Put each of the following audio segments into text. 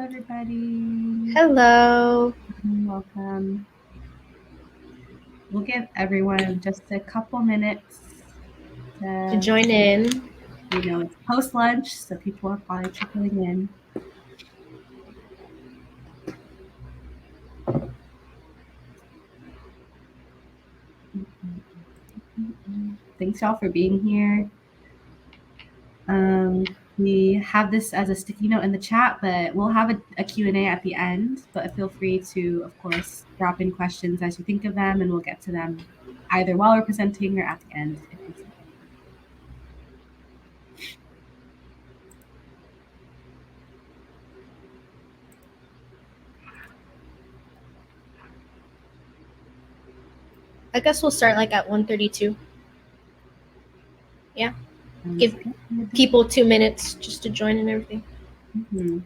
everybody. Hello. Welcome. We'll give everyone just a couple minutes To join in. It's post-lunch, so people are probably trickling in. Thanks y'all for being here. We have this as a sticky note in the chat, but we'll have a Q&A at the end. But feel free to, of course, drop in questions as you think of them, and we'll get to them either while we're presenting or at the end if you see them. I guess we'll start like at 1:32. Yeah. Give people 2 minutes just to join and everything. Mm-hmm.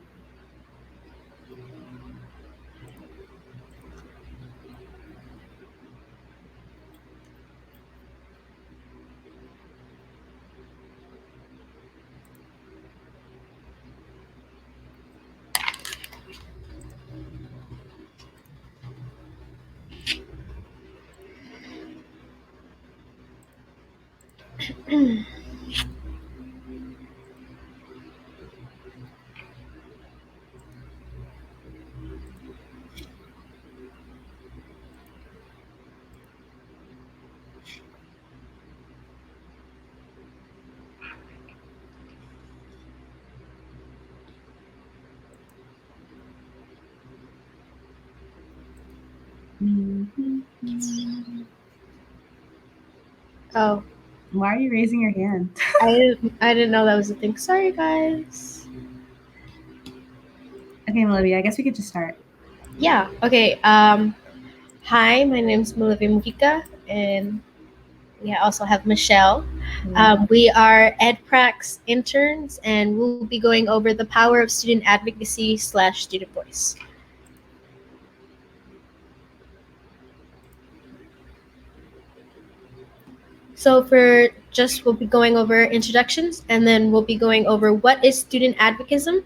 Oh. Why are you raising your hand? I didn't know that was a thing. Sorry, guys. Okay, Melivia, I guess we could just start. Yeah. Okay. Hi, my name's Melivia Mujica, and we also have Michelle. We are EdPrax interns, and we'll be going over the power of student advocacy / student voice. So we'll be going over introductions, and then we'll be going over what is student advocacy,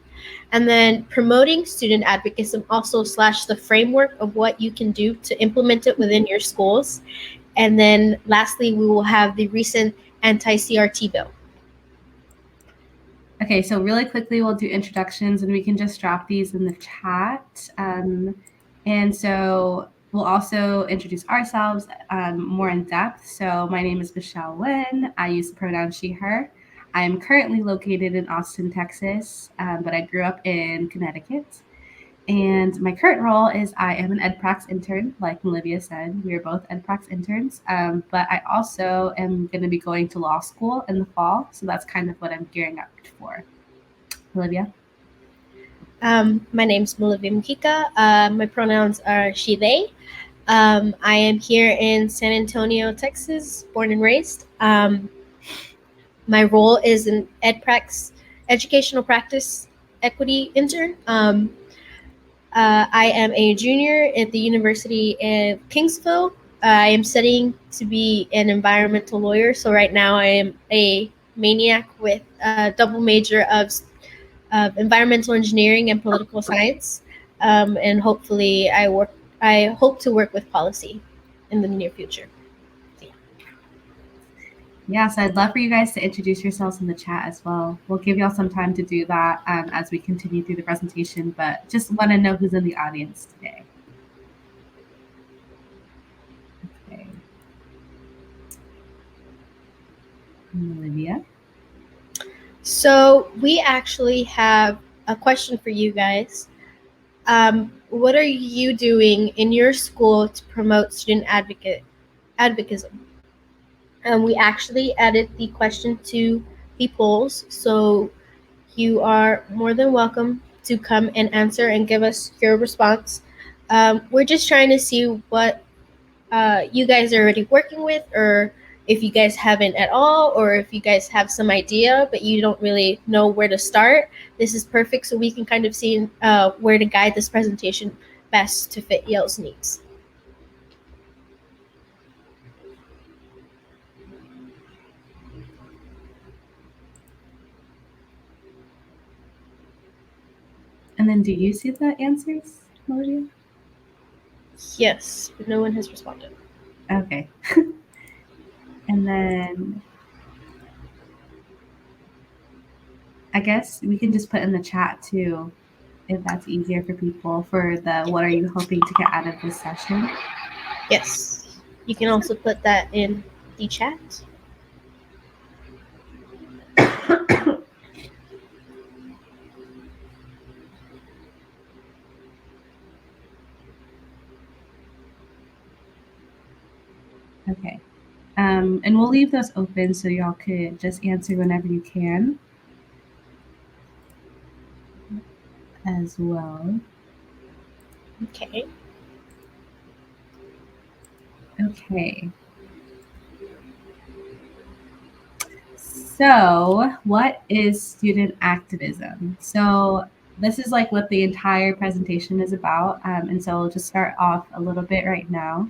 and then promoting student advocacy also / the framework of what you can do to implement it within your schools. And then lastly, we will have the recent anti-CRT bill. Okay, so really quickly, we'll do introductions, and we can just drop these in the chat. And so we'll also introduce ourselves more in depth. So my name is Michelle Nguyen. I use the pronoun she, her. I am currently located in Austin, Texas, but I grew up in Connecticut. And my current role is I am an EdPrax intern, like Melivia said. We are both EdPrax interns, but I also am going to be going to law school in the fall. So that's kind of what I'm gearing up for. Melivia? My name's Melivia Mujica. My pronouns are she, they. I am here in San Antonio, Texas, born and raised. My role is an EdPrax, educational practice equity intern. I am a junior at the University of Kingsville. I am studying to be an environmental lawyer. So right now I am a maniac with a double major of environmental engineering and political science. And hopefully I hope to work with policy in the near future. Yeah, so I'd love for you guys to introduce yourselves in the chat as well. We'll give y'all some time to do that as we continue through the presentation, but just want to know who's in the audience today. Okay. Melivia? So we actually have a question for you guys. What are you doing in your school to promote student advocacy? We actually added the question to the polls, so you are more than welcome to come and answer and give us your response. We're just trying to see what you guys are already working with, or if you guys haven't at all, or if you guys have some idea but you don't really know where to start. This is perfect, so we can kind of see where to guide this presentation best to fit Yale's needs. And then do you see the answers, Melivia? Yes, but no one has responded. Okay. And then I guess we can just put in the chat too, if that's easier for people, for the what are you hoping to get out of this session? Yes. You can also put that in the chat. Okay. And we'll leave those open so y'all could just answer whenever you can as well. Okay. Okay. So, what is student activism? So, this is like what the entire presentation is about. And so, I'll just start off a little bit right now.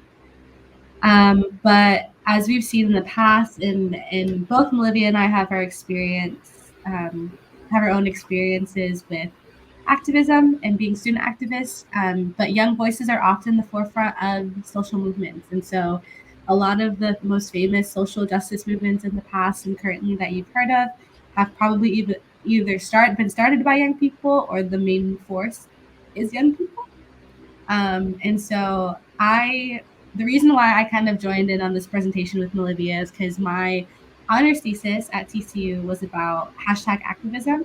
But as we've seen in the past, in both Melivia and I have our experience, have our own experiences with activism and being student activists. But young voices are often the forefront of social movements, and so a lot of the most famous social justice movements in the past and currently that you've heard of have probably either been started by young people, or the main force is young people. And so the reason why I kind of joined in on this presentation with Melivia is because my honors thesis at TCU was about #activism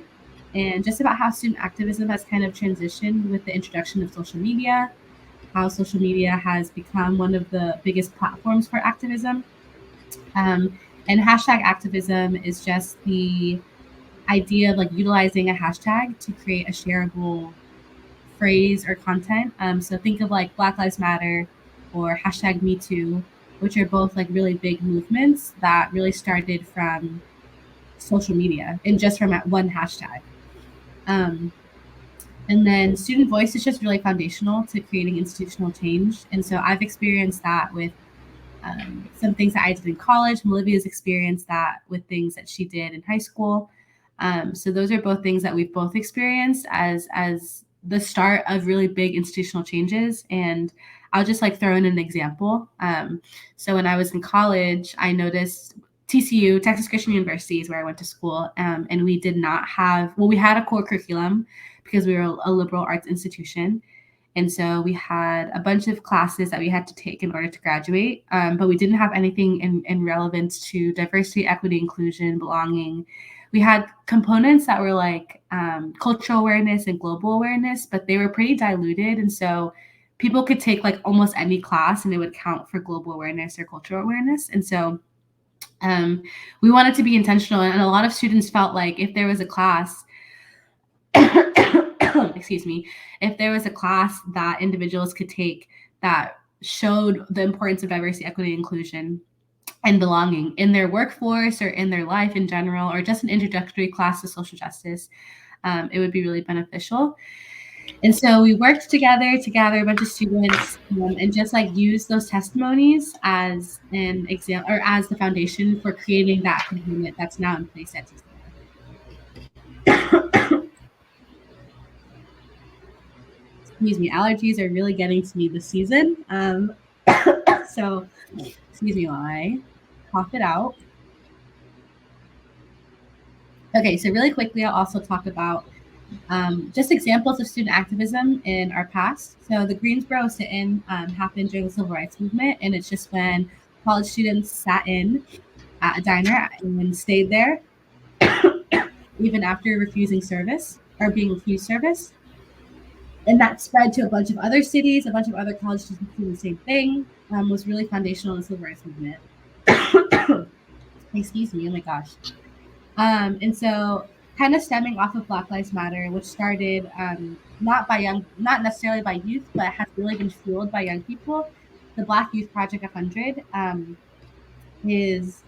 and just about how student activism has kind of transitioned with the introduction of social media, how social media has become one of the biggest platforms for activism. And #activism is just the idea of like utilizing a hashtag to create a shareable phrase or content. So think of like Black Lives Matter or #MeToo, which are both like really big movements that really started from social media and just from one hashtag. And then student voice is just really foundational to creating institutional change. And so I've experienced that with some things that I did in college. Melivia's experienced that with things that she did in high school. So those are both things that we've both experienced as the start of really big institutional changes. And I'll just like throw in an example. So when I was in college, I noticed TCU, Texas Christian University, is where I went to school, and we did not have, well, we had a core curriculum because we were a liberal arts institution. And so we had a bunch of classes that we had to take in order to graduate, but we didn't have anything in relevance to diversity, equity, inclusion, belonging. We had components that were like cultural awareness and global awareness, but they were pretty diluted. And so people could take like almost any class and it would count for global awareness or cultural awareness. And so we wanted to be intentional. And a lot of students felt like if there was a class, excuse me, if there was a class that individuals could take that showed the importance of diversity, equity, inclusion, and belonging in their workforce or in their life in general, or just an introductory class to social justice, it would be really beneficial. And so we worked together to gather a bunch of students and just like use those testimonies as an example or as the foundation for creating that component that's now in place at TCU. Excuse me, allergies are really getting to me this season. So excuse me while I cough it out. Okay, so really quickly, I'll also talk about just examples of student activism in our past. So the Greensboro sit-in happened during the Civil Rights Movement, and it's just when college students sat in at a diner and stayed there even after refusing service or being refused service. And that spread to a bunch of other cities, a bunch of other college students doing the same thing, was really foundational in the Civil Rights Movement. Excuse me, oh my gosh. And so kind of stemming off of Black Lives Matter, which started not necessarily by youth, but has really been fueled by young people. The Black Youth Project 100 is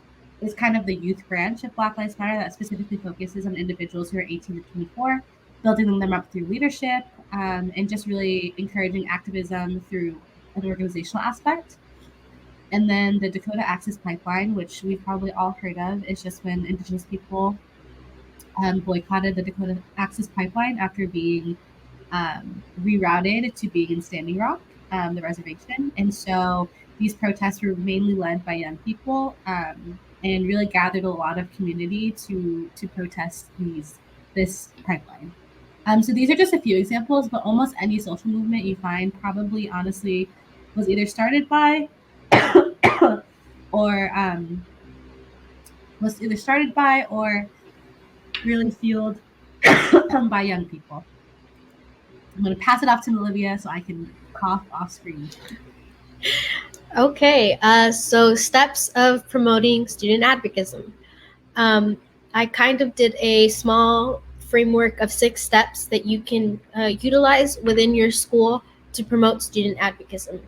kind of the youth branch of Black Lives Matter that specifically focuses on individuals who are 18 to 24, building them up through leadership, and just really encouraging activism through an organizational aspect. And then the Dakota Access Pipeline, which we've probably all heard of, is just when Indigenous people boycotted the Dakota Access Pipeline after being rerouted to being in Standing Rock, the reservation. And so these protests were mainly led by young people, and really gathered a lot of community to protest this pipeline. So these are just a few examples, but almost any social movement you find probably honestly was either started by or really fueled by young people. I'm going to pass it off to Melivia so I can cough off screen. Okay, so steps of promoting student advocacy. I kind of did a small framework of 6 steps that you can utilize within your school to promote student advocacy.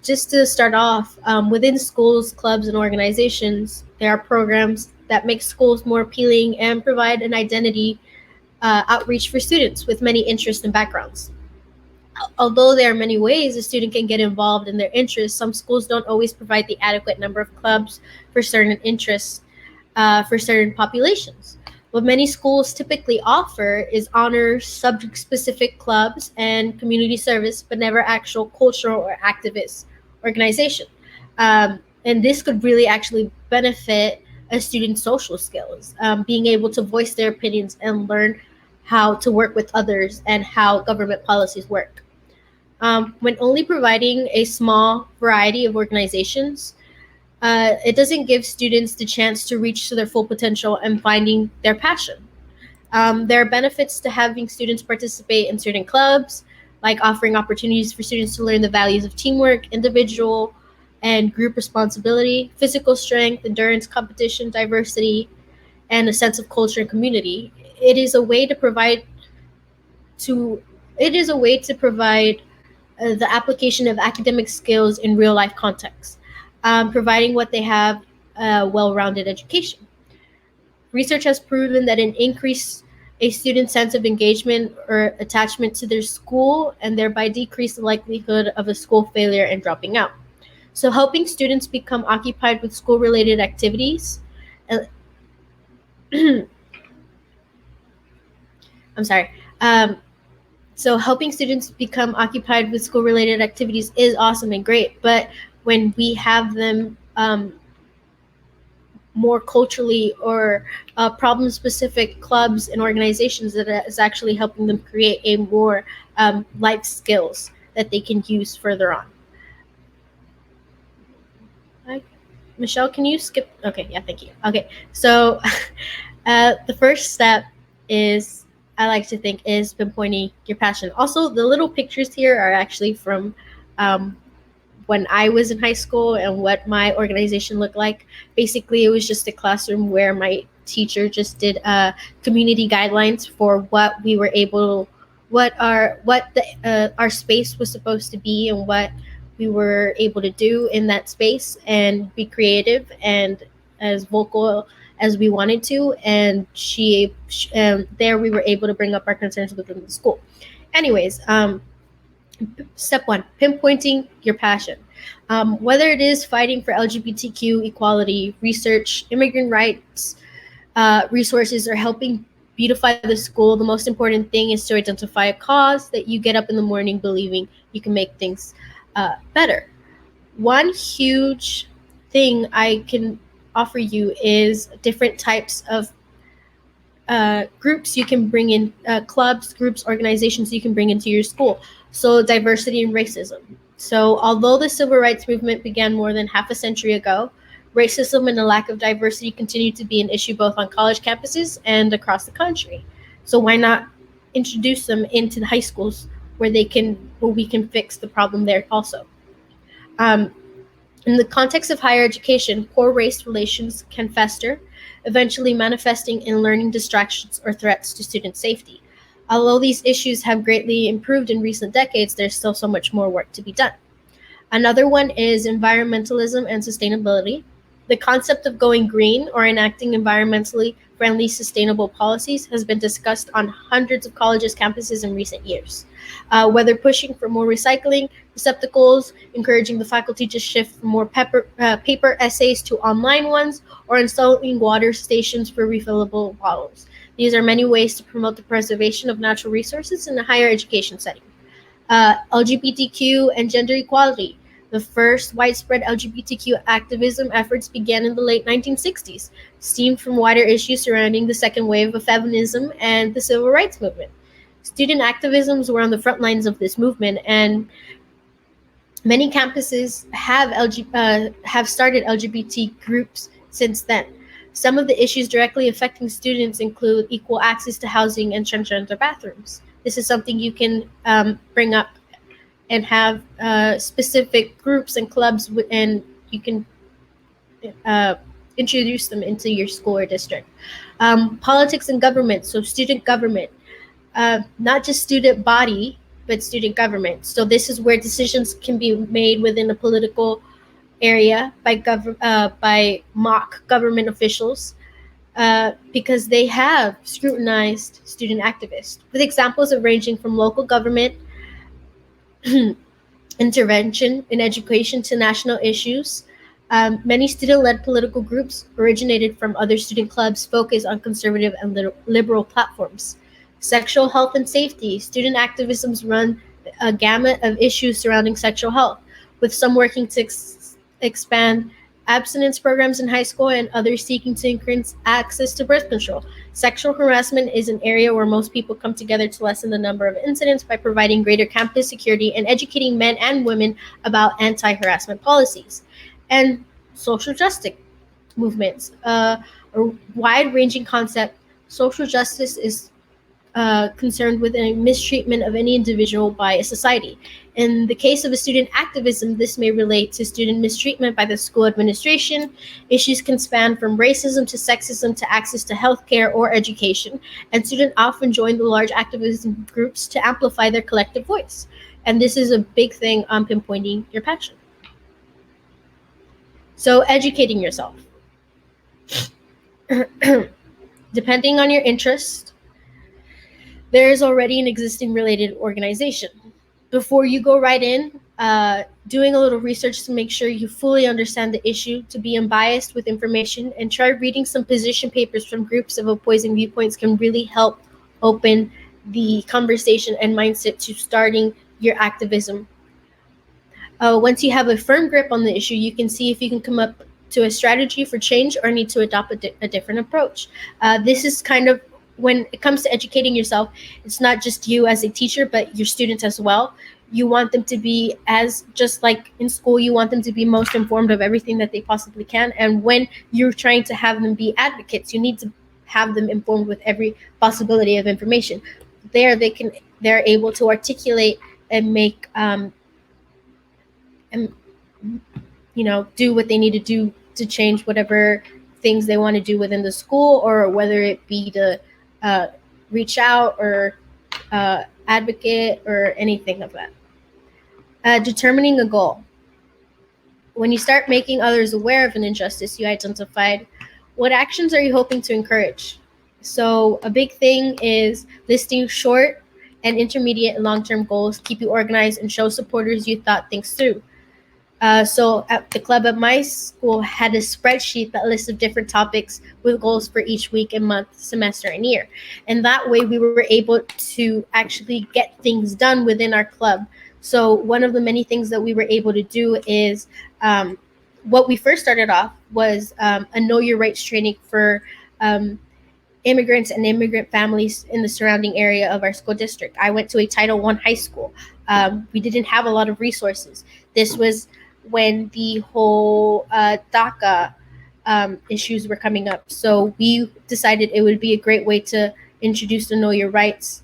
Just to start off, within schools, clubs, and organizations, there are programs that make schools more appealing and provide an identity outreach for students with many interests and backgrounds. Although there are many ways a student can get involved in their interests, some schools don't always provide the adequate number of clubs for certain interests for certain populations. What many schools typically offer is honor subject-specific clubs and community service, but never actual cultural or activist organization. And this could really actually benefit a student's social skills, being able to voice their opinions and learn how to work with others and how government policies work. When only providing a small variety of organizations, it doesn't give students the chance to reach to their full potential and finding their passion. There are benefits to having students participate in certain clubs, like offering opportunities for students to learn the values of teamwork, individual and group responsibility, physical strength, endurance, competition, diversity, and a sense of culture and community. It is a way to provide the application of academic skills in real life context, providing what they have a well-rounded education. Research has proven that an increase a student's sense of engagement or attachment to their school and thereby decrease the likelihood of a school failure and dropping out. So helping students become occupied with school-related activities. I'm sorry. So helping students become occupied with school-related activities is awesome and great, but when we have them more culturally or problem-specific clubs and organizations, that is actually helping them create a more life skills that they can use further on. Michelle, can you skip? Okay, yeah, thank you. Okay, so the first step is, I like to think, is pinpointing your passion. Also, the little pictures here are actually from when I was in high school and what my organization looked like. Basically, it was just a classroom where my teacher just did community guidelines for what we were able, our space was supposed to be, and what we were able to do in that space, and be creative and as vocal as we wanted to. And there we were able to bring up our concerns within the school. Anyways, step 1, pinpointing your passion. Whether it is fighting for LGBTQ equality, research, immigrant rights, resources, or helping beautify the school, the most important thing is to identify a cause that you get up in the morning believing you can make things better. One huge thing I can offer you is different types of groups you can bring in, clubs, groups, organizations you can bring into your school. So diversity and racism. So although the civil rights movement began more than half a century ago, racism and the lack of diversity continue to be an issue both on college campuses and across the country. So why not introduce them into the high schools where we can fix the problem there also. In the context of higher education, poor race relations can fester, eventually manifesting in learning distractions or threats to student safety. Although these issues have greatly improved in recent decades, there's still so much more work to be done. Another one is environmentalism and sustainability. The concept of going green or enacting environmentally friendly, sustainable policies has been discussed on hundreds of colleges' campuses in recent years. Whether pushing for more recycling, receptacles, encouraging the faculty to shift from more paper essays to online ones, or installing water stations for refillable bottles. These are many ways to promote the preservation of natural resources in a higher education setting. LGBTQ and gender equality. The first widespread LGBTQ activism efforts began in the late 1960s, stemmed from wider issues surrounding the second wave of feminism and the civil rights movement. Student activisms were on the front lines of this movement, and many campuses have started LGBT groups since then. Some of the issues directly affecting students include equal access to housing and transgender bathrooms. This is something you can bring up and have specific groups and clubs, and you can introduce them into your school or district. Politics and government, so student government, not just student body, but student government. So this is where decisions can be made within a political area by mock government officials, because they have scrutinized student activists, with examples of ranging from local government intervention in education to national issues. Many student-led political groups originated from other student clubs focused on conservative and liberal platforms. Sexual health and safety. Student activisms run a gamut of issues surrounding sexual health, with some working to expand abstinence programs in high school and others seeking to increase access to birth control. Sexual harassment is an area where most people come together to lessen the number of incidents by providing greater campus security and educating men and women about anti-harassment policies. And social justice movements, a wide-ranging concept. Social justice is concerned with a mistreatment of any individual by a society. In the case of a student activism, this may relate to student mistreatment by the school administration. Issues can span from racism to sexism to access to healthcare or education, and students often join the large activism groups to amplify their collective voice. And this is a big thing on pinpointing your passion. So educating yourself. Depending on your interest, there is already an existing related organization. Before you go right in, doing a little research to make sure you fully understand the issue, to be unbiased with information, and try reading some position papers from groups of opposing viewpoints can really help open the conversation and mindset to starting your activism. Once you have a firm grip on the issue, you can see if you can come up to a strategy for change or need to adopt a different approach. This is kind of, when it comes to educating yourself, it's not just you as a teacher, but your students as well. You want them to be, as just like in school, you want them to be most informed of everything that they possibly can. And when you're trying to have them be advocates, you need to have them informed with every possibility of information. They're able to articulate and make and do what they need to do to change whatever things they want to do within the school, or whether it be to reach out or advocate or anything of that. Determining a goal. When you start making others aware of an injustice you identified, what actions are you hoping to encourage? So a big thing is listing short and intermediate and long-term goals, keep you organized, and show supporters you thought things through. So at the club at my school had a spreadsheet that listed different topics with goals for each week and month, semester, and year. And that way we were able to actually get things done within our club. So one of the many things that we were able to do is what we first started off was a Know Your Rights training for immigrants and immigrant families in the surrounding area of our school district. I went to a Title I high school. We didn't have a lot of resources. This was when the whole DACA issues were coming up. So we decided it would be a great way to introduce the Know Your Rights.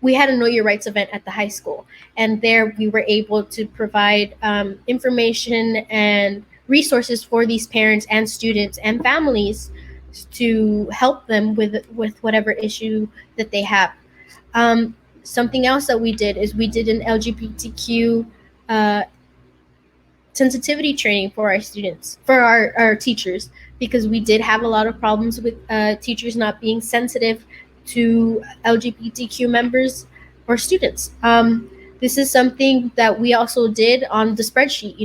We had a Know Your Rights event at the high school, and there we were able to provide information and resources for these parents and students and families to help them with whatever issue that they have. Something else that we did is we did an LGBTQ sensitivity training for our students, for our teachers, because we did have a lot of problems with teachers not being sensitive to LGBTQ members or students. This is something that we also did on the spreadsheet.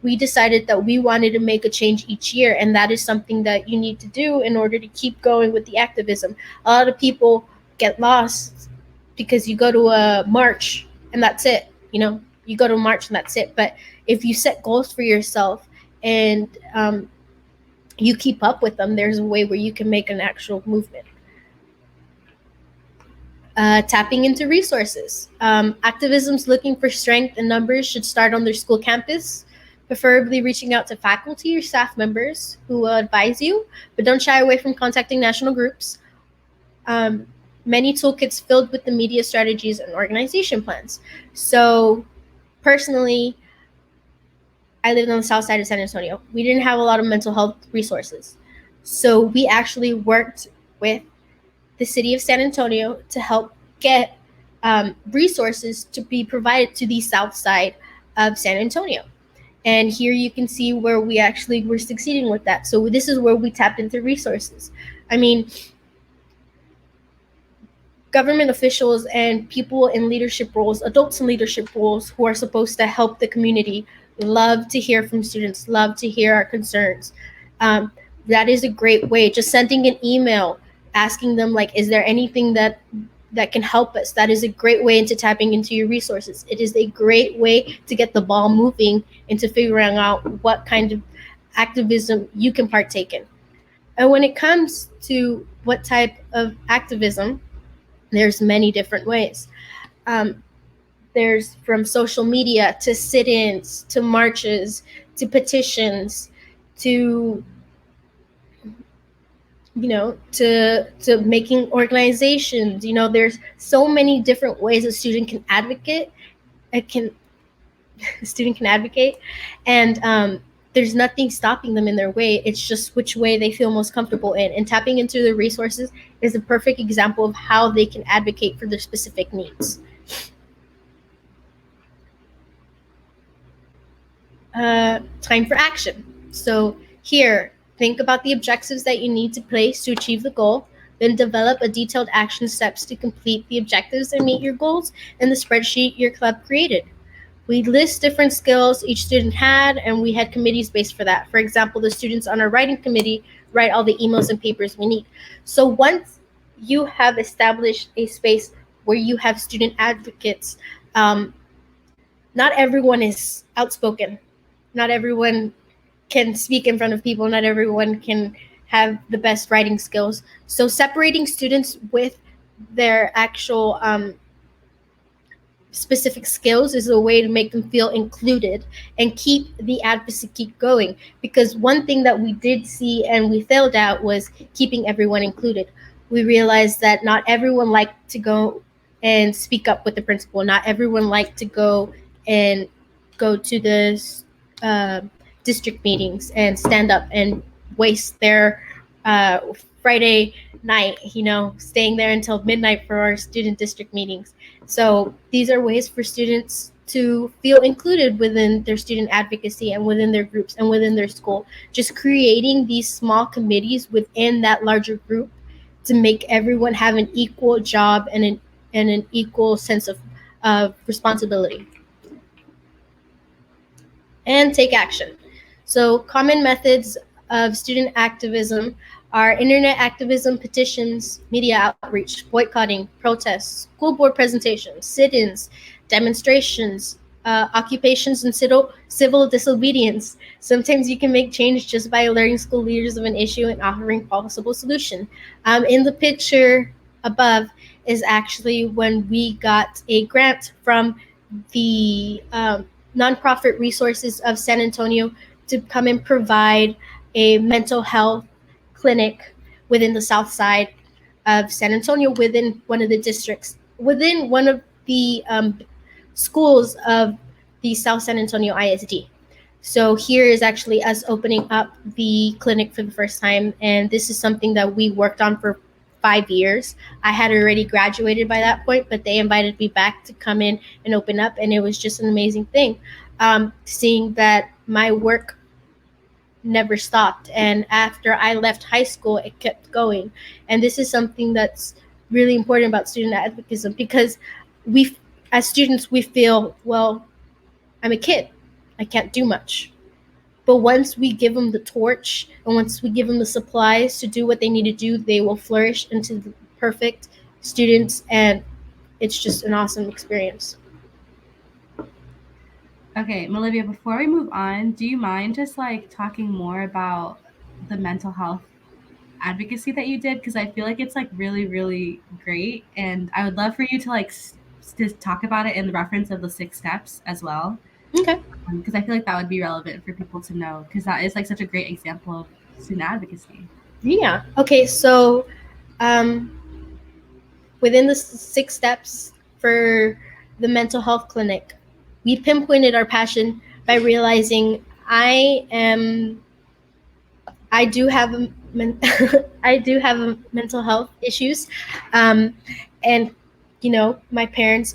We decided that we wanted to make a change each year, and that is something that you need to do in order to keep going with the activism. A lot of people get lost because you go to a march and that's it. You go to a march and that's it. But if you set goals for yourself and you keep up with them, there's a way where you can make an actual movement. Tapping into resources. Activisms looking for strength in numbers should start on their school campus, preferably reaching out to faculty or staff members who will advise you, but don't shy away from contacting national groups. Many toolkits filled with the media strategies and organization plans. So personally, I lived on the south side of San Antonio. We didn't have a lot of mental health resources. So we actually worked with the city of San Antonio to help get resources to be provided to the south side of San Antonio. And here you can see where we actually were succeeding with that. So this is where we tapped into resources. I mean, government officials and people in leadership roles, adults in leadership roles who are supposed to help the community, love to hear from students, love to hear our concerns. That is a great way. Just sending an email, asking them, like, is there anything that can help us? That is a great way into tapping into your resources. It is a great way to get the ball moving into figuring out what kind of activism you can partake in. And when it comes to what type of activism, there's many different ways. There's from social media to sit-ins, to marches, to petitions, to to making organizations. There's so many different ways a student can advocate. And there's nothing stopping them in their way. It's just which way they feel most comfortable in. And tapping into the resources is a perfect example of how they can advocate for their specific needs. Time for action. So here, think about the objectives that you need to place to achieve the goal, then develop a detailed action steps to complete the objectives and meet your goals in the spreadsheet your club created. We list different skills each student had, and we had committees based for that. For example, the students on our writing committee write all the emails and papers we need. So once you have established a space where you have student advocates, not everyone is outspoken. Not everyone can speak in front of people. Not everyone can have the best writing skills. So separating students with their actual specific skills is a way to make them feel included and keep the advocacy going. Because one thing that we did see and we failed at was keeping everyone included. We realized that not everyone liked to go and speak up with the principal. Not everyone liked to go to the district meetings and stand up and waste their Friday night, staying there until midnight for our student district meetings. So these are ways for students to feel included within their student advocacy and within their groups and within their school. Just creating these small committees within that larger group to make everyone have an equal job and an equal sense of responsibility. And take action. So common methods of student activism are internet activism, petitions, media outreach, boycotting, protests, school board presentations, sit-ins, demonstrations, occupations, and civil disobedience. Sometimes you can make change just by alerting school leaders of an issue and offering possible solution. In the picture above is actually when we got a grant from the nonprofit resources of San Antonio to come and provide a mental health clinic within the south side of San Antonio, within one of the districts, within one of the schools of the South San Antonio ISD. So here is actually us opening up the clinic for the first time, and this is something that we worked on for 5 years. I had already graduated by that point, but they invited me back to come in and open up, and it was just an amazing thing, seeing that my work never stopped. And after I left high school, it kept going. And this is something that's really important about student advocacy, because as students, we feel, well, I'm a kid, I can't do much. But once we give them the torch and once we give them the supplies to do what they need to do, they will flourish into the perfect students, and it's just an awesome experience. Okay, Melivia, before we move on, do you mind just like talking more about the mental health advocacy that you did? Because I feel like it's like really, really great. And I would love for you to like to talk about it in the reference of the 6 steps as well. Okay. Because I feel like that would be relevant for people to know, because that is like such a great example of student advocacy. Yeah. Okay, so within the 6 steps for the mental health clinic, we pinpointed our passion by realizing I do have I do have mental health issues, and my parents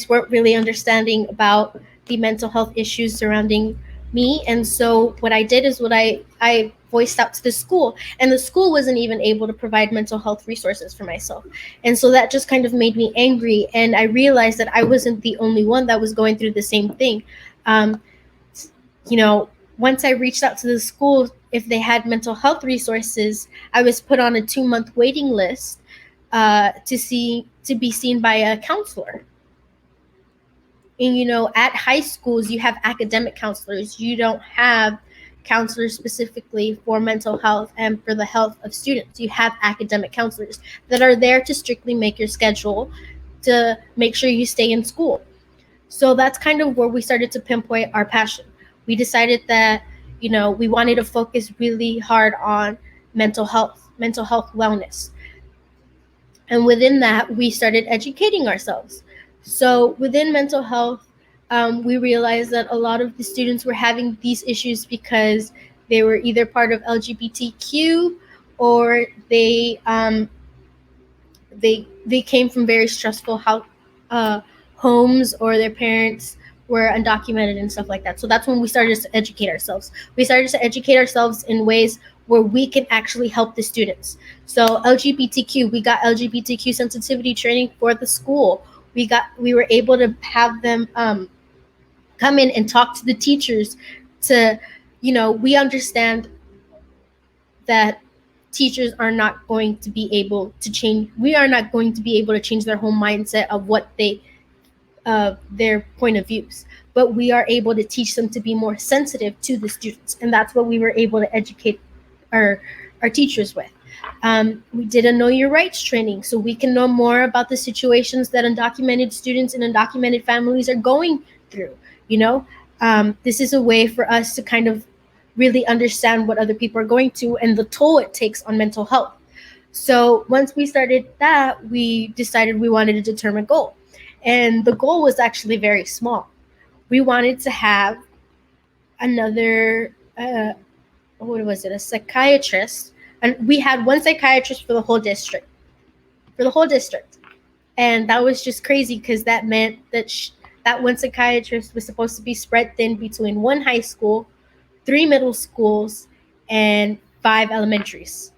weren't really understanding about the mental health issues surrounding me. And so what I did is I voiced out to the school, and the school wasn't even able to provide mental health resources for myself. And so that just kind of made me angry, and I realized that I wasn't the only one that was going through the same thing. Once I reached out to the school if they had mental health resources, I was put on a 2-month waiting list to be seen by a counselor. And at high schools you have academic counselors. You don't have counselors specifically for mental health and for the health of students. You have academic counselors that are there to strictly make your schedule, to make sure you stay in school. So that's kind of where we started to pinpoint our passion. We decided that we wanted to focus really hard on mental health wellness. And within that, we started educating ourselves. So within mental health, we realized that a lot of the students were having these issues because they were either part of LGBTQ, or they came from very stressful homes, or their parents were undocumented and stuff like that. So that's when we started to educate ourselves. We started to educate ourselves in ways where we can actually help the students. So LGBTQ, we got LGBTQ sensitivity training for the school. We were able to have them come in and talk to the teachers to, we understand that teachers are not going to be able to change. We are not going to be able to change their whole mindset of what their point of views, but we are able to teach them to be more sensitive to the students, and that's what we were able to educate our teachers with. We did a Know Your Rights training, so we can know more about the situations that undocumented students and undocumented families are going through. This is a way for us to kind of really understand what other people are going to and the toll it takes on mental health. So once we started that, we decided we wanted to determine a goal. And the goal was actually very small. We wanted to have another, a psychiatrist. And we had one psychiatrist for the whole district. And that was just crazy, because that meant that that one psychiatrist was supposed to be spread thin between 1 high school, 3 middle schools, and 5 elementaries.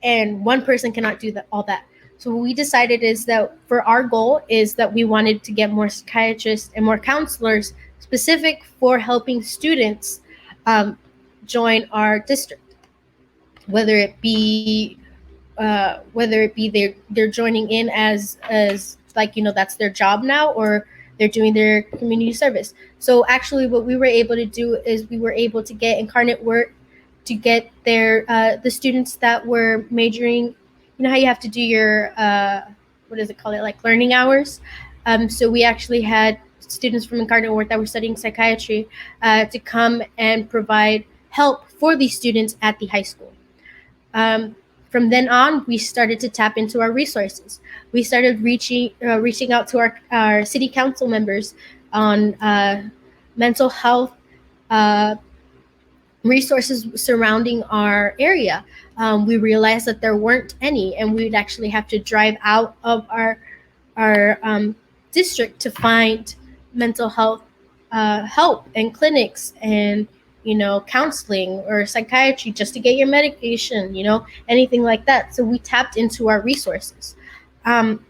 And one person cannot do all that. So what we decided is that for our goal is that we wanted to get more psychiatrists and more counselors specific for helping students join our district, whether it be they're joining in as like, that's their job now, or they're doing their community service. So actually what we were able to do is we were able to get incarnate work to get the students that were majoring. How you have to do your like learning hours. So we actually had students from Incarnate Work that were studying psychiatry to come and provide help for these students at the high school. From then on, we started to tap into our resources. We started reaching out to our city council members on mental health resources surrounding our area. We realized that there weren't any, and we'd actually have to drive out of our district to find mental health help and clinics and counseling or psychiatry just to get your medication, anything like that. So we tapped into our resources. From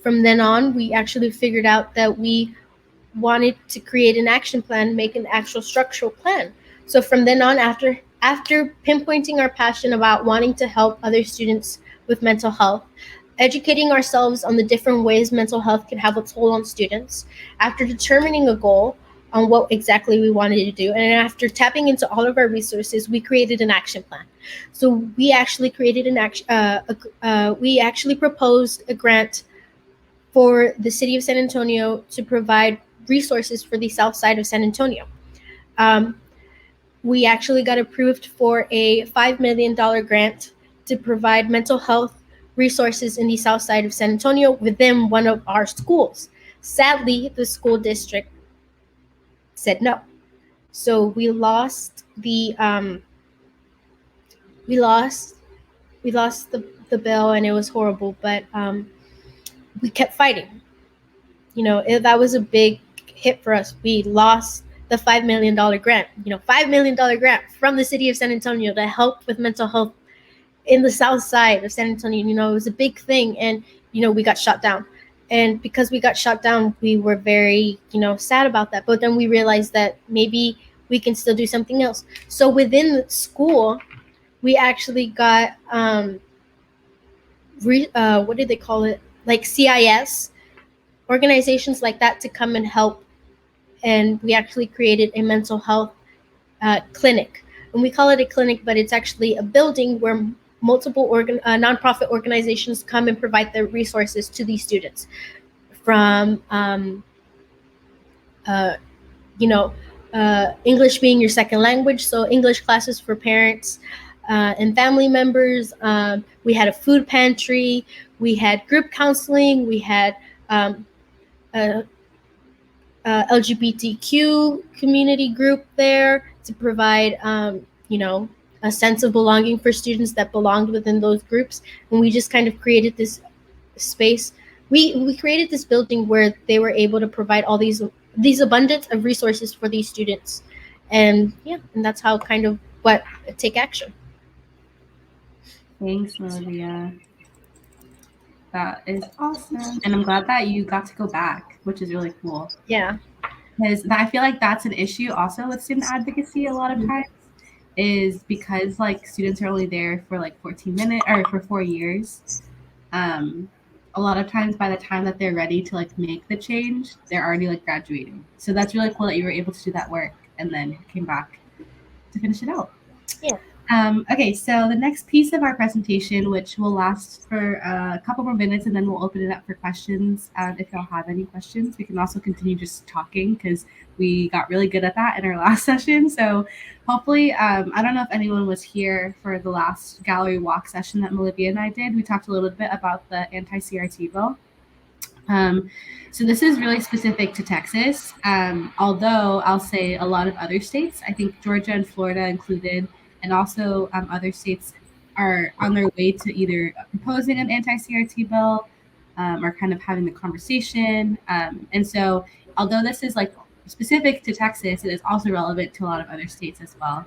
then on, we actually figured out that we wanted to create an action plan, make an actual structural plan. So from then on, after pinpointing our passion about wanting to help other students with mental health, educating ourselves on the different ways mental health can have a toll on students, after determining a goal on what exactly we wanted to do, and after tapping into all of our resources, we created an action plan. So we actually created an action. We actually proposed a grant for the city of San Antonio to provide resources for the south side of San Antonio. We actually got approved for a $5 million grant to provide mental health resources in the south side of San Antonio within one of our schools. Sadly, the school district said no. So we lost the the bill, and it was horrible, but we kept fighting. That was a big hit for us. We lost the $5 million grant, $5 million grant from the city of San Antonio to help with mental health in the south side of San Antonio. It was a big thing, and, we got shut down. And because we got shut down, we were very, sad about that. But then we realized that maybe we can still do something else. So within the school, we actually got, what did they call it? Like CIS, organizations like that to come and help. And we actually created a mental health clinic. And we call it a clinic, but it's actually a building where multiple nonprofit organizations come and provide their resources to these students, from English being your second language, so English classes for parents and family members. We had a food pantry, we had group counseling, we had LGBTQ community group there to provide, a sense of belonging for students that belonged within those groups. And we just kind of created this space. We created this building where they were able to provide all these abundance of resources for these students. And that's how kind of what Take Action. Thanks, Melivia. That is awesome. And I'm glad that you got to go back, which is really cool. Yeah. Because I feel like that's an issue also with student advocacy a lot of times, is because like students are only there for like 14 minutes or for 4 years. A lot of times by the time that they're ready to like make the change, they're already like graduating. So that's really cool that you were able to do that work and then came back to finish it out. Yeah. Okay, so the next piece of our presentation, which will last for a couple more minutes, and then we'll open it up for questions. If y'all have any questions, we can also continue just talking because we got really good at that in our last session. So hopefully, I don't know if anyone was here for the last gallery walk session that Melivia and I did. We talked a little bit about the anti-CRT bill. So this is really specific to Texas, although I'll say a lot of other states, I think Georgia and Florida included, and also other states are on their way to either proposing an anti-CRT bill or kind of having the conversation. And so although this is like specific to Texas, it is also relevant to a lot of other states as well.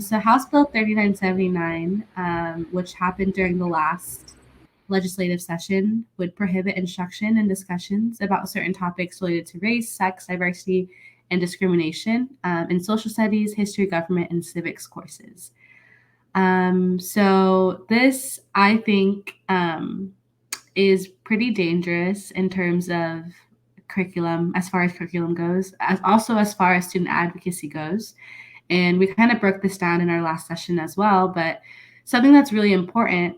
So House Bill 3979, which happened during the last legislative session, would prohibit instruction and discussions about certain topics related to race, sex, diversity, and discrimination in social studies, history, government, and civics courses. So this, I think, is pretty dangerous in terms of curriculum, as far as curriculum goes, also as far as student advocacy goes. And we kind of broke this down in our last session as well, but something that's really important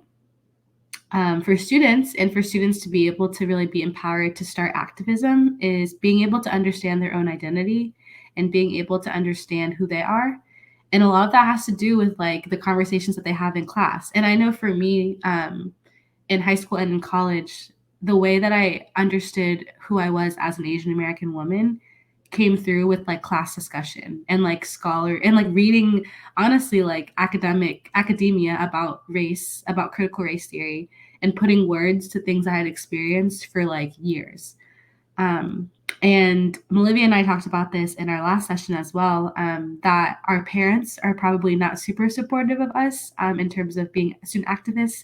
for students and for students to be able to really be empowered to start activism is being able to understand their own identity and being able to understand who they are. And a lot of that has to do with like the conversations that they have in class. And I know for me, in high school and in college, the way that I understood who I was as an Asian American woman came through with like class discussion and like scholar and like reading, honestly, like academia about race, about critical race theory, and putting words to things I had experienced for like years. And Melivia and I talked about this in our last session as well, that our parents are probably not super supportive of us in terms of being student activists.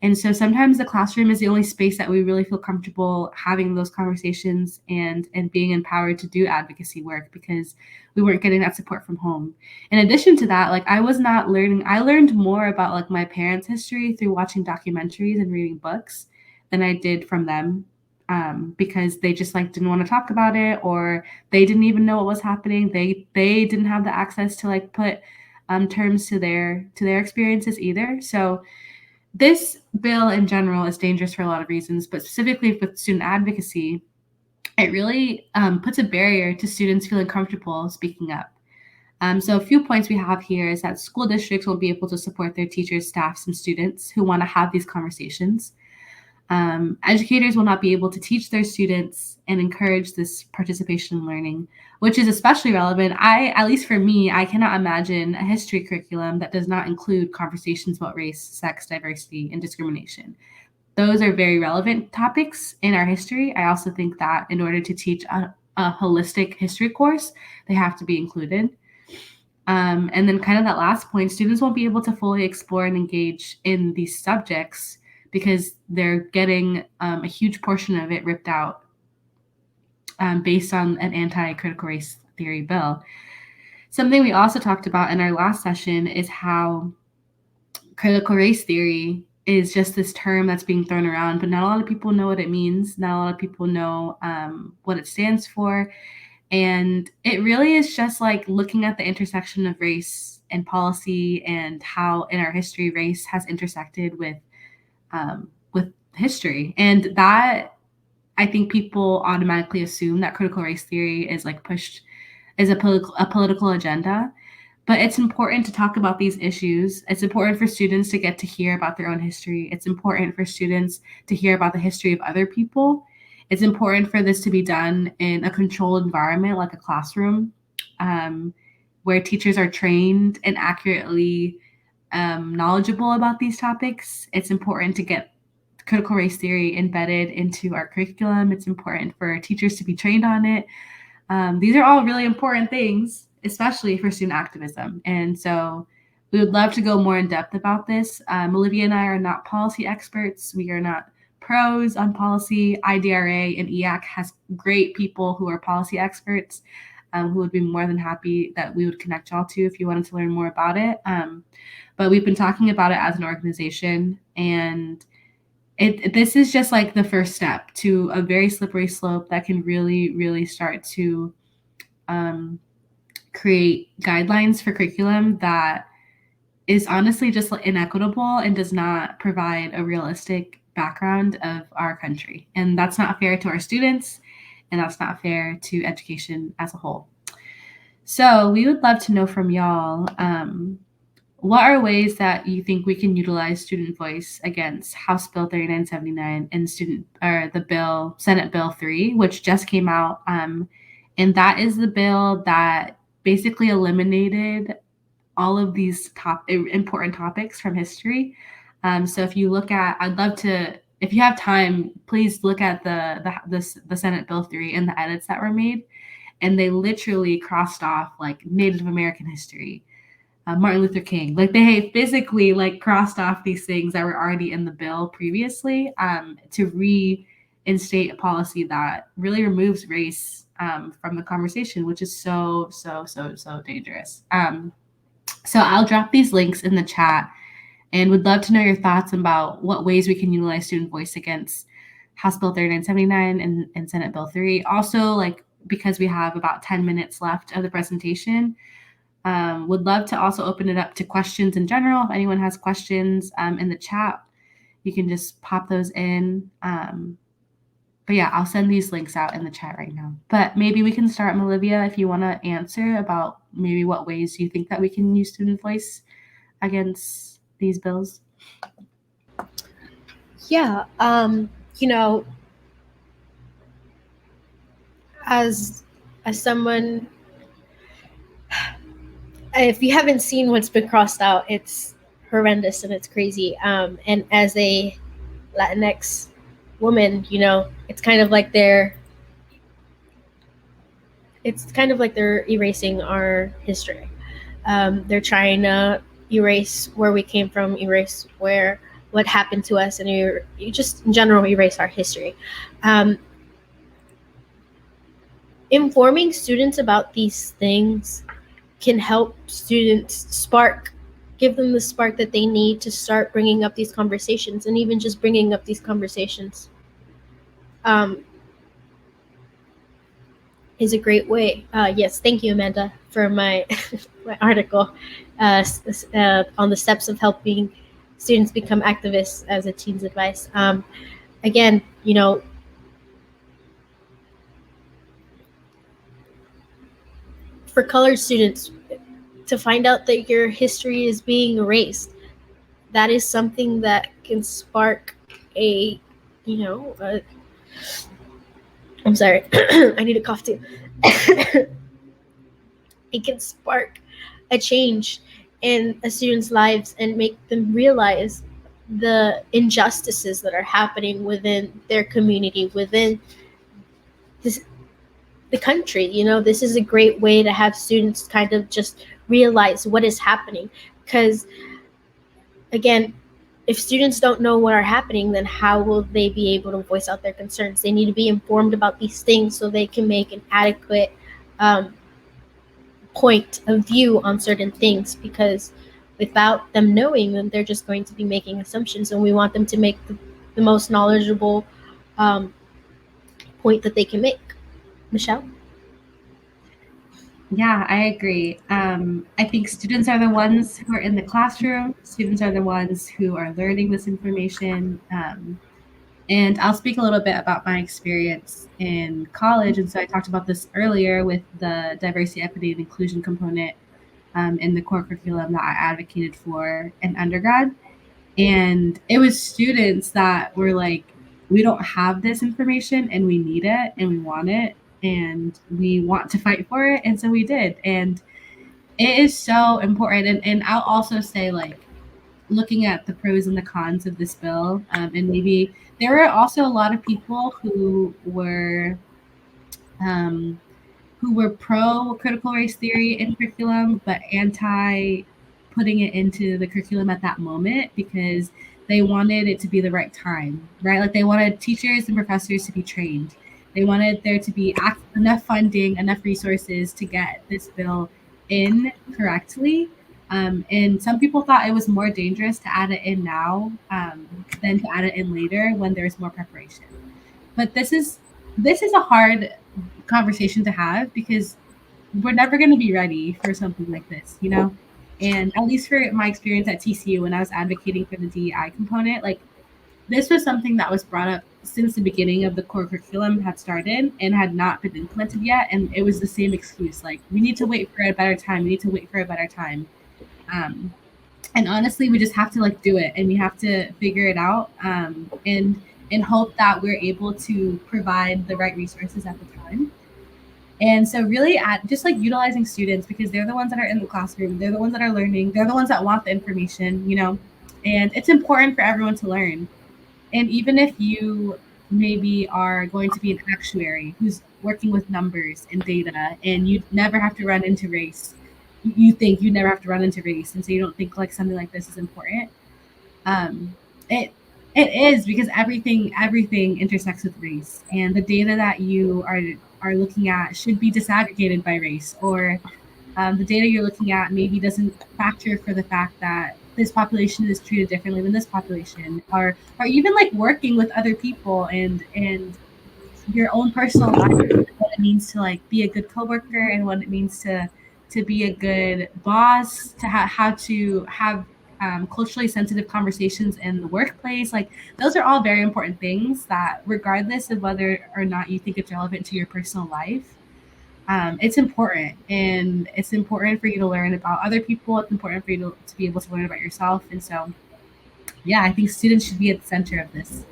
And so sometimes the classroom is the only space that we really feel comfortable having those conversations and being empowered to do advocacy work, because we weren't getting that support from home. In addition to that, like I learned more about like my parents' history through watching documentaries and reading books than I did from them. Because they just like didn't want to talk about it, or they didn't even know what was happening. They didn't have the access to like put terms to their experiences either. So this bill in general is dangerous for a lot of reasons, but specifically with student advocacy, it really puts a barrier to students feeling comfortable speaking up. So a few points we have here is that school districts will be able to support their teachers, staffs, and students who want to have these conversations. Educators will not be able to teach their students and encourage this participation in learning, which is especially relevant. At least for me, I cannot imagine a history curriculum that does not include conversations about race, sex, diversity, and discrimination. Those are very relevant topics in our history. I also think that in order to teach a holistic history course, they have to be included. And then kind of that last point, students won't be able to fully explore and engage in these subjects because they're getting a huge portion of it ripped out based on an anti-critical race theory bill. Something we also talked about in our last session is how critical race theory is just this term that's being thrown around, but not a lot of people know what it means. Not a lot of people know what it stands for. And it really is just like looking at the intersection of race and policy and how in our history race has intersected with history. And that, I think people automatically assume that critical race theory is like pushed as a political agenda. But it's important to talk about these issues. It's important for students to get to hear about their own history. It's important for students to hear about the history of other people. It's important for this to be done in a controlled environment like a classroom, where teachers are trained and accurately knowledgeable about these topics. It's important to get critical race theory embedded into our curriculum. It's important for teachers to be trained on it. These are all really important things, especially for student activism. And so we would love to go more in depth about this. Melivia and I are not policy experts. We are not pros on policy. IDRA and EAC has great people who are policy experts who would be more than happy that we would connect y'all to if you wanted to learn more about it. But we've been talking about it as an organization, and this is just like the first step to a very slippery slope that can really, really start to create guidelines for curriculum that is honestly just inequitable and does not provide a realistic background of our country. And that's not fair to our students, and that's not fair to education as a whole. So we would love to know from y'all, what are ways that you think we can utilize student voice against House Bill 3979 and Senate Bill 3, which just came out. And that is the bill that basically eliminated all of these important topics from history. So if you look at, if you have time, please look at the Senate Bill 3 and the edits that were made. And they literally crossed off like Native American history, Martin Luther King. Like they physically like crossed off these things that were already in the bill previously to reinstate a policy that really removes race from the conversation, which is so dangerous. So I'll drop these links in the chat and would love to know your thoughts about what ways we can utilize student voice against House Bill 3979 and Senate Bill 3. Also, like, because we have about 10 minutes left of the presentation, would love to also open it up to questions in general. If anyone has questions in the chat, you can just pop those in. But yeah, I'll send these links out in the chat right now. But maybe we can start, Melivia, if you want to answer about maybe what ways you think that we can use student voice against these bills. Yeah, as someone, if you haven't seen what's been crossed out, it's horrendous and it's crazy. And as a Latinx woman, it's kind of like they're it's kind of like they're erasing our history. They're trying to erase where we came from, erase what happened to us, and you just in general erase our history. Um, Informing students about these things can help students give them the spark that they need to start bringing up these conversations, and even just bringing up these conversations is a great way. Yes, thank you, Amanda, for my my article on the steps of helping students become activists as a teen's advice. Again, for colored students, to find out that your history is being erased, that is something that can spark a, I'm sorry, I need a cough too. It can spark a change in a student's lives and make them realize the injustices that are happening within their community, within the country. This is a great way to have students kind of just realize what is happening. Because, again, if students don't know what are happening, then how will they be able to voice out their concerns? They need to be informed about these things so they can make an adequate point of view on certain things, because without them knowing them, they're just going to be making assumptions, and we want them to make the most knowledgeable point that they can make. Michelle? Yeah, I agree. I think students are the ones who are in the classroom. Students are the ones who are learning this information. And I'll speak a little bit about my experience in college. And so I talked about this earlier with the diversity, equity, and inclusion component in the core curriculum that I advocated for in undergrad. And it was students that were like, we don't have this information and we need it and we want it and we want to fight for it. And so we did. And it is so important. And I'll also say, like, looking at the pros and the cons of this bill, and maybe there were also a lot of people um, who were pro critical race theory in curriculum, but anti putting it into the curriculum at that moment because they wanted it to be the right time, right? Like they wanted teachers and professors to be trained. They wanted there to be enough funding, enough resources to get this bill in correctly. And some people thought it was more dangerous to add it in now than to add it in later when there's more preparation. But this is a hard conversation to have because we're never going to be ready for something like this, you know? And at least for my experience at TCU when I was advocating for the DEI component, like this was something that was brought up since the beginning of the core curriculum had started and had not been implemented yet. And it was the same excuse, like we need to wait for a better time. We need to wait for a better time. Um, and honestly, we just have to like do it and we have to figure it out and hope that we're able to provide the right resources at the time. And so really at just like utilizing students because they're the ones that are in the classroom, they're the ones that are learning, they're the ones that want the information, you know, and it's important for everyone to learn. And even if you maybe are going to be an actuary who's working with numbers and data and you never have to run into race, you think you never have to run into race. And so you don't think like something like this is important. Um, it it is because everything intersects with race, and the data that you are looking at should be disaggregated by race, or the data you're looking at maybe doesn't factor for the fact that this population is treated differently than this population, or even like working with other people and your own personal life, what it means to like be a good coworker and what it means to be a good boss, to how to have culturally sensitive conversations in the workplace. Like those are all very important things that regardless of whether or not you think it's relevant to your personal life, it's important. And it's important for you to learn about other people. It's important for you to be able to learn about yourself. And so, yeah, I think students should be at the center of this.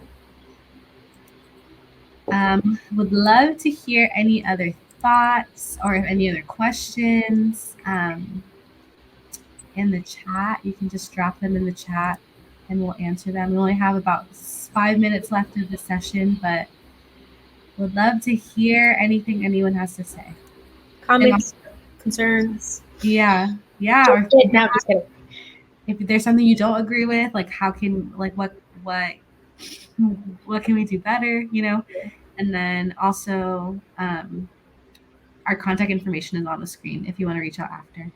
Would love to hear any other thoughts or any other questions in the chat. You can just drop them in the chat and we'll answer them. We only have about 5 minutes left of the session, but would love to hear anything anyone has to say. comments, concerns. Yeah. Or No, just kidding. if there's something you don't agree with, like how can what can we do better, And then also our contact information is on the screen if you want to reach out after.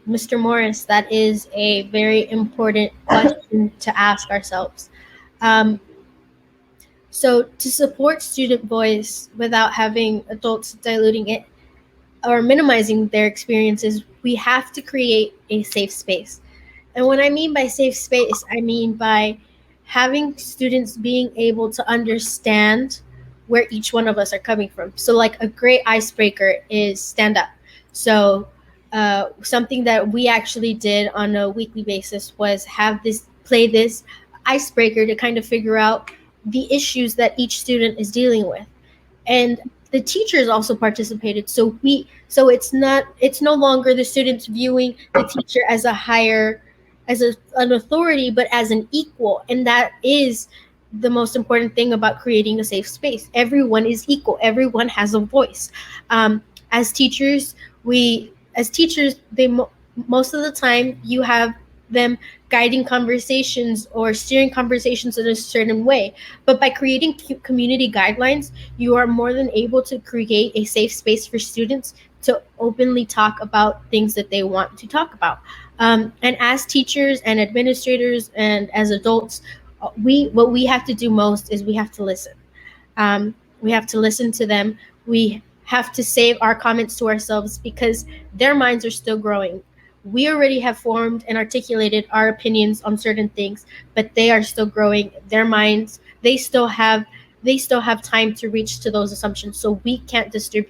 Mr. Morris, that is a very important question to ask ourselves. So to support student voice without having adults diluting it or minimizing their experiences, we have to create a safe space. And what I mean by safe space, I mean by having students being able to understand where each one of us are coming from. So like a great icebreaker is stand up. So something that we actually did on a weekly basis was play this icebreaker to kind of figure out the issues that each student is dealing with. And the teachers also participated. So it's no longer the students viewing the teacher as an authority, but as an equal. And that is the most important thing about creating a safe space. Everyone is equal. Everyone has a voice. As teachers, most of the time you have them guiding conversations or steering conversations in a certain way. But by creating community guidelines, you are more than able to create a safe space for students to openly talk about things that they want to talk about. And as teachers and administrators and as adults, what we have to do most is we have to listen. We have to listen to them. We have to save our comments to ourselves because their minds are still growing. We already have formed and articulated our opinions on certain things, but they are still growing. Their minds, they still have time to reach to those assumptions. So we can't disturb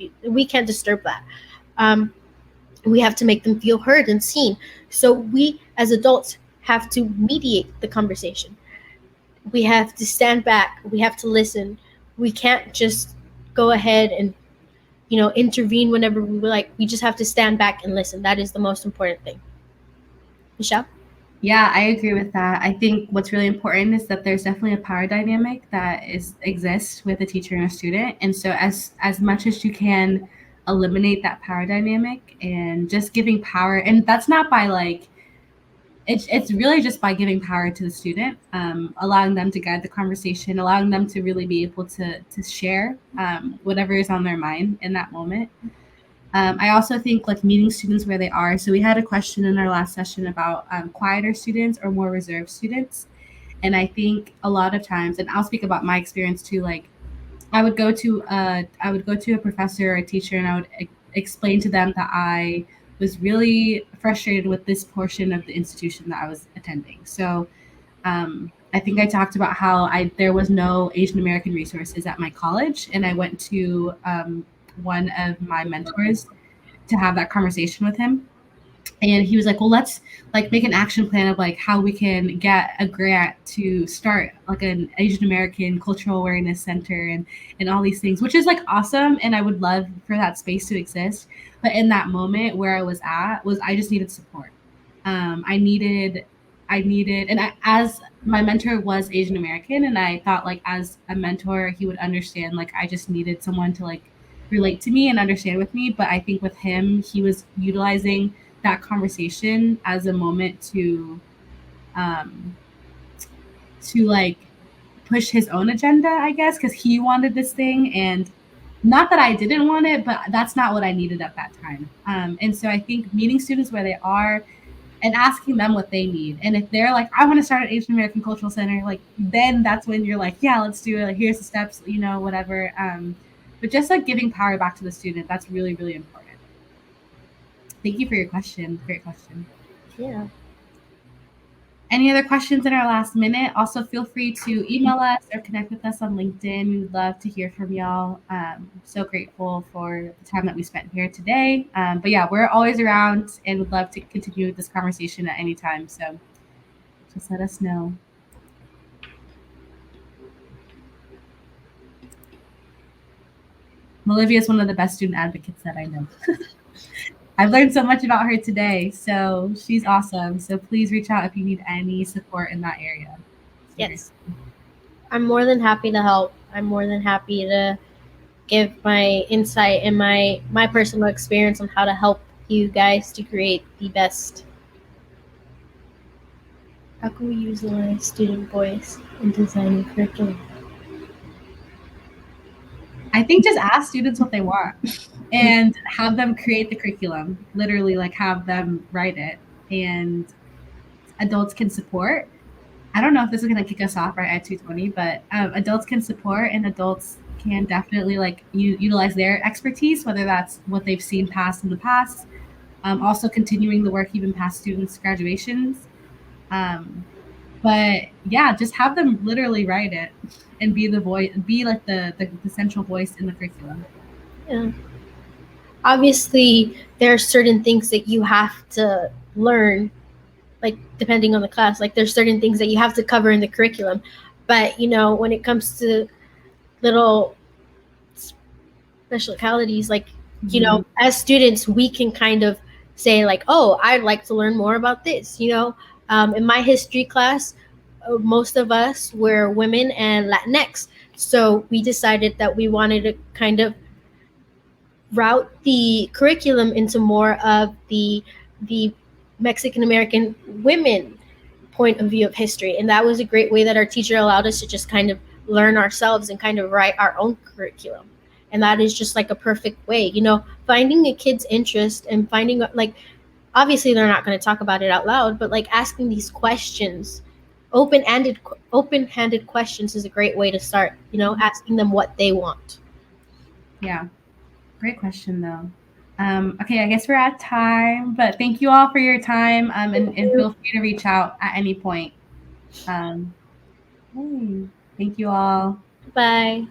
that. We have to make them feel heard and seen. So we as adults have to mediate the conversation. We have to stand back. We have to listen. We can't just go ahead and intervene whenever we like. We just have to stand back and listen. That is the most important thing. Michelle? Yeah, I agree with that. I think what's really important is that there's definitely a power dynamic that exists with a teacher and a student. And so as much as you can eliminate that power dynamic and just giving power, and that's not by like it's really just by giving power to the student, allowing them to guide the conversation, allowing them to really be able to share whatever is on their mind in that moment. I also think like meeting students where they are. So we had a question in our last session about quieter students or more reserved students. And I think a lot of times, and I'll speak about my experience too, like I would go to a professor or a teacher and I would explain to them that I was really frustrated with this portion of the institution that I was attending. So I think I talked about how there was no Asian American resources at my college, and I went to one of my mentors to have that conversation with him. And he was like, well, let's like make an action plan of like how we can get a grant to start like an Asian American cultural awareness center and all these things, which is like awesome. And I would love for that space to exist. But in that moment where I was I just needed support. I needed, as my mentor was Asian American, and I thought like as a mentor, he would understand, like, I just needed someone to like relate to me and understand with me. But I think with him, he was utilizing that conversation as a moment to like push his own agenda, I guess, because he wanted this thing, and not that I didn't want it, but that's not what I needed at that time. And so I think meeting students where they are and asking them what they need. And if they're like, I want to start an Asian American Cultural Center, like then that's when you're like, yeah, let's do it. Like, here's the steps, whatever. But just like giving power back to the student, that's really, really important. Thank you for your question. Great question. Yeah. Any other questions in our last minute? Also, feel free to email us or connect with us on LinkedIn. We'd love to hear from y'all. So grateful for the time that we spent here today. But yeah, we're always around and would love to continue this conversation at any time. So just let us know. Melivia is one of the best student advocates that I know. I've learned so much about her today, so she's awesome. So please reach out if you need any support in that area. Yes. I'm more than happy to help. I'm more than happy to give my insight and my personal experience on how to help you guys to create the best. How can we utilize student voice in designing curriculum? I think just ask students what they want and have them create the curriculum, literally like have them write it, and adults can support. I don't know if this is going to kick us off right at 2:20, but adults can support, and adults can definitely like utilize their expertise, whether that's what they've seen past in the past, also continuing the work even past students' graduations. But yeah, just have them literally write it and be the voice, be like the central voice in the curriculum. Yeah. Obviously, there are certain things that you have to learn, like depending on the class. Like there's certain things that you have to cover in the curriculum, but when it comes to little specialities, like as students, we can kind of say like, oh, I'd like to learn more about this. In my history class, most of us were women and Latinx, so we decided that we wanted to kind of route the curriculum into more of the Mexican American women point of view of history, and that was a great way that our teacher allowed us to just kind of learn ourselves and kind of write our own curriculum. And that is just like a perfect way, finding a kid's interest and finding, like, obviously they're not going to talk about it out loud, but like asking these questions, open-handed questions is a great way to start, asking them what they want. Yeah, great question though. Okay, I guess we're at time, but thank you all for your time, and feel free to reach out at any point. Thank you all. Bye.